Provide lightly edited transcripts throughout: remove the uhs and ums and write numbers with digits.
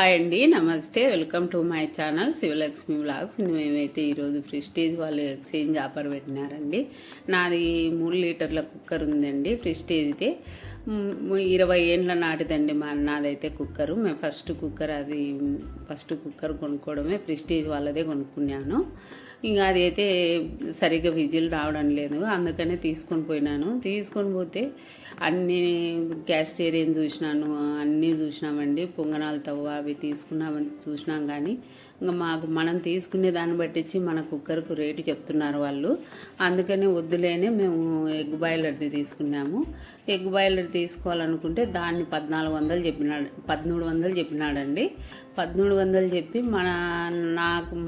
Hi అండి, నమస్తే. Welcome to my channel Sivalakshmi vlogs. మేమైతే ఈరోజు ప్రెస్టీజ్ వాళ్ళు ఎక్స్చేంజ్ ఆఫర్ పెట్టినారండి. నాది 3 లీటర్ల కుక్కర్ ఉందండి. ప్రెస్టీజ్ది 20 ఏండ్ల నాటిదండి నాదైతే కుక్కరు. మేము ఫస్ట్ కుక్కర్ కొనుక్కోవడమే ప్రెస్టీజ్ వాళ్ళదే కొనుక్కున్నాను. ఇంకా అది అయితే సరిగ్గా విజిల్ రావడం లేదు, అందుకనే తీసుకొని పోతే అన్నీ క్యాస్టేరియన్ చూసినాను, అన్నీ చూసినామండి. పొంగనాలు తవ్వ అవి తీసుకున్నామని చూసినాం, కానీ ఇంకా మనం తీసుకునే దాన్ని బట్టించి మన కుక్కర్కు రేటు చెప్తున్నారు వాళ్ళు. అందుకనే వద్దులేనే మేము ఎగ్ బాయిలర్ది తీసుకున్నాము. ఎగ్ బాయిలర్ తీసుకోవాలనుకుంటే దాన్ని 1300 చెప్పినాడండి. 1300 చెప్పి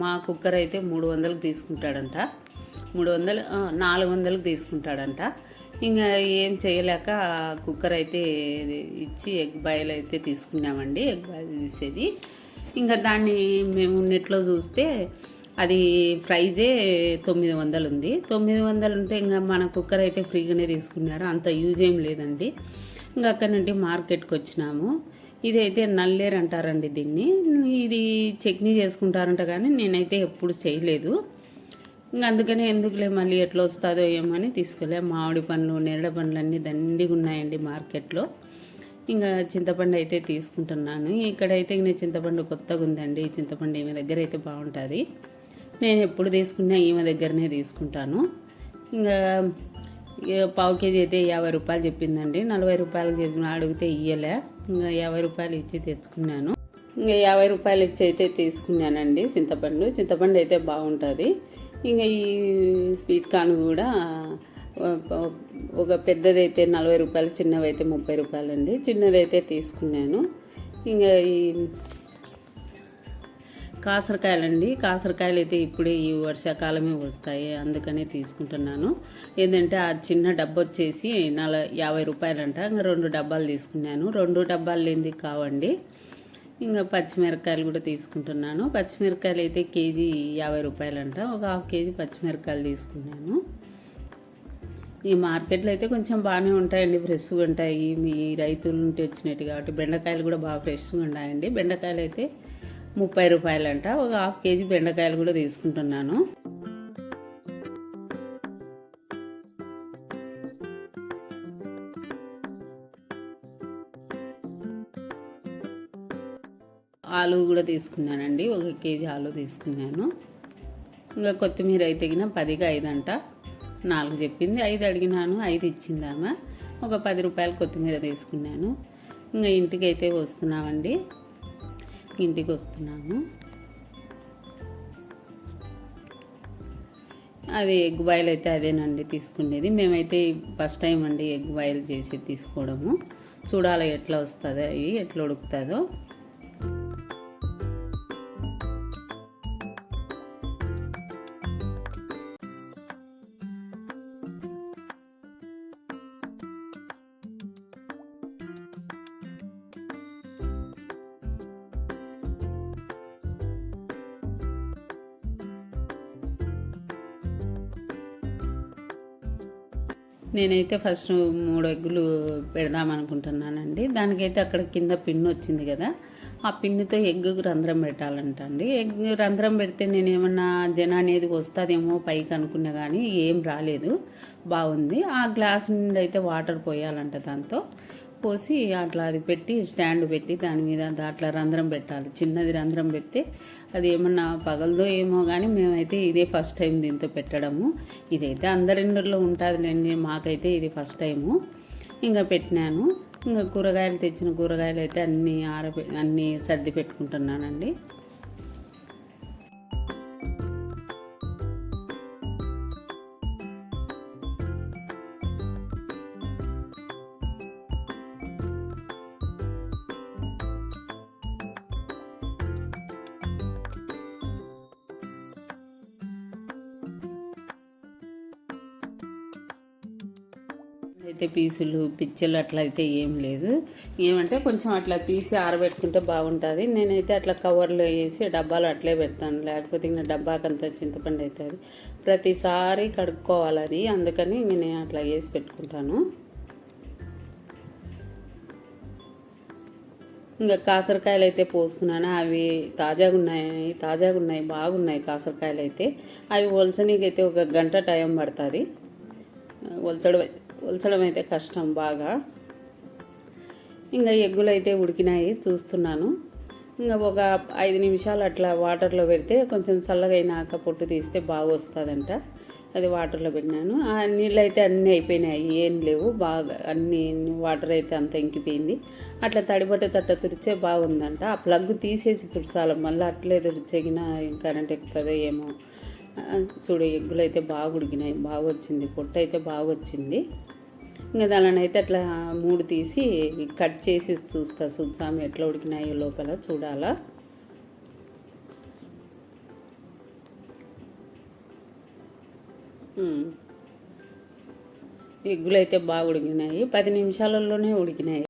మా కుక్కర్ అయితే 300కి తీసుకుంటాడంట. 400కి తీసుకుంటాడంట. ఇంకా ఏం చేయలేక కుక్కర్ అయితే ఇచ్చి ఎగ్ బాయిల్ అయితే తీసుకున్నామండి. ఎగ్ బాయిల్ తీసేది ఇంకా దాన్ని మేము నెట్లో చూస్తే అది ప్రైజే 900 ఉంది. 900 ఉంటే ఇంకా మన కుక్కర్ అయితే ఫ్రీగానే తీసుకున్నారు, అంత యూజ్ ఏం లేదండి. ఇంకా అక్కడి నుండి మార్కెట్కి వచ్చినాము. ఇదైతే నల్లేరు అంటారండి దీన్ని. ఇది చట్నీ చేసుకుంటారంట, కానీ నేనైతే ఎప్పుడు చేయలేదు. ఇంకా అందుకనే ఎందుకులే మళ్ళీ ఎట్లా వస్తుందో ఏమని తీసుకోలే. మామిడి పండ్లు, నేరేడు పండ్లు అన్నీ దండిగా ఉన్నాయండి మార్కెట్లో. ఇంకా చింతపండు అయితే తీసుకుంటున్నాను. ఇక్కడైతే ఇంకా చింతపండు కొత్తగా ఉందండి. చింతపండు ఈమె దగ్గర అయితే బాగుంటుంది. నేను ఎప్పుడు తీసుకున్నా ఈమె దగ్గరనే తీసుకుంటాను. ఇంకా పావు కేజీ అయితే 50 రూపాయలు చెప్పిందండి. 40 రూపాయలు అడిగితే ఇయ్యలే. ఇంకా 50 రూపాయలు ఇచ్చి తెచ్చుకున్నాను. ఇంకా 50 రూపాయలు ఇచ్చి అయితే తీసుకున్నానండి చింతపండు అయితే బాగుంటుంది. ఇంకా ఈ స్వీట్ కార్న్ కూడా ఒక పెద్దదైతే 40 రూపాయలు, చిన్నవైతే 30 రూపాయలు అండి. చిన్నదైతే తీసుకున్నాను. ఇంకా ఈ కాసరకాయలు అయితే ఇప్పుడే ఈ వర్షాకాలమే వస్తాయి, అందుకనే తీసుకుంటున్నాను. ఏంటంటే ఆ చిన్న డబ్బా వచ్చేసి 50 రూపాయలంట. ఇంకా 2 డబ్బాలు తీసుకున్నాను. 2 డబ్బాలు లేనిది కావండి. ఇంకా పచ్చిమిరపకాయలు కూడా తీసుకుంటున్నాను. పచ్చిమిరపకాయలు అయితే కేజీ 50 రూపాయలంట. ఒక 1/2 కేజీ పచ్చిమిరపకాయలు తీసుకున్నాను. ఈ మార్కెట్లో అయితే కొంచెం బాగానే ఉంటాయండి, ఫ్రెష్గా ఉంటాయి. మీ రైతుల నుండి వచ్చినట్టు కాబట్టి. బెండకాయలు కూడా బాగా ఫ్రెష్గా ఉన్నాయండి. బెండకాయలు అయితే 30 రూపాయలంట. ఒక 1/2 కేజీ బెండకాయలు కూడా తీసుకుంటున్నాను. ఆలు కూడా తీసుకున్నానండి. 1 కేజీ ఆలు తీసుకున్నాను. ఇంకా కొత్తిమీర అయితే 10కి 5 అంట. 4 చెప్పింది, 5 అడిగినాను, 5 ఇచ్చిందామా. ఒక 10 రూపాయలు కొత్తిమీర తీసుకున్నాను. ఇంకా ఇంటికి అయితే వస్తున్నామండి. ఇంటికి వస్తున్నాము. అది ఎగ్ బాయిల్ అయితే అదేనండి తీసుకునేది. మేమైతే ఫస్ట్ టైం అండి ఎగ్ బాయిల్ చేసి తీసుకోవడము. చూడాలి ఎట్లా వస్తుందో, ఎట్లా ఉడుకుతుందో. నేనైతే ఫస్ట్ 3 ఎగ్గులు పెడదామనుకుంటున్నానండి. దానికైతే అక్కడ కింద పిన్ వచ్చింది కదా, ఆ పిన్నుతో ఎగ్గుకు రంధ్రం పెట్టాలంట అండి. ఎగ్ రంధ్రం పెడితే నేనేమన్నా జన అనేది వస్తుందేమో పైకి అనుకున్నా, కానీ ఏం రాలేదు, బాగుంది. ఆ గ్లాస్ నుండి అయితే వాటర్ పోయాలంట. దాంతో పోసి అట్లా అది పెట్టి స్టాండ్ పెట్టి దాని మీద అట్లా రంధ్రం పెట్టాలి. చిన్నది రంధ్రం పెడితే అది ఏమన్నా పగలదో ఏమో, కానీ మేమైతే ఇదే ఫస్ట్ టైం దీంతో పెట్టడము. ఇదైతే అందరిండ్లలో ఉంటుందిలేండి, మాకైతే ఇది ఫస్ట్ టైము. ఇంకా పెట్టినాను. ఇంకా తెచ్చిన కూరగాయలు అయితే అన్నీ సర్ది పెట్టుకుంటున్నానండి. అయితే పిచ్చలు అట్లా అయితే ఏం లేదు. ఏమంటే కొంచెం అట్లా తీసి ఆరబెట్టుకుంటే బాగుంటుంది. నేనైతే అట్లా కవర్లో వేసి డబ్బాలు అట్లే పెడతాను, లేకపోతే ఇంకా డబ్బాకంతా చింతపండు అవుతుంది. ప్రతిసారి కడుక్కోవాలి అది, అందుకని నేను అట్లా వేసి పెట్టుకుంటాను. ఇంకా కాసరకాయలు అయితే పోస్తున్నాను. అవి తాజాగా ఉన్నాయి, బాగున్నాయి కాసరకాయలు అయితే. అవి ఒలచనీకి అయితే ఒక గంట టైం పడుతుంది. ఒలచడం అయితే కష్టం బాగా. ఇంకా ఎగ్గులు అయితే ఉడికినాయి చూస్తున్నాను. ఇంకా ఒక 5 నిమిషాలు అట్లా వాటర్లో పెడితే కొంచెం చల్లగా అయినాక పొట్టు తీస్తే బాగా వస్తుందంట. అది వాటర్లో పెట్టినాను. ఆ నీళ్ళు అయితే అన్నీ అయిపోయినాయి, ఏం లేవు. బాగా అన్నీ వాటర్ అయితే అంత ఇంకిపోయింది. అట్లా తడిబట్ట తట్ట తుడిచే బాగుందంట. ఆ ప్లగ్ తీసేసి తుడిచాలి, మళ్ళీ అట్లే తుడిచేగిన కరెంట్ ఎక్కుతుందో ఏమో. చూడు ఎగ్గులు అయితే బాగా ఉడికినాయి, బాగా వచ్చింది, పొట్టు అయితే బాగా వచ్చింది. ఇంకా దానిని అయితే అట్లా 3 తీసి కట్ చేసి చూస్తాము ఎట్లా ఉడికినాయో లోపల చూడాలా. ఎగ్గులు అయితే బాగా ఉడికినాయి, 10 నిమిషాలలోనే ఉడికినాయి.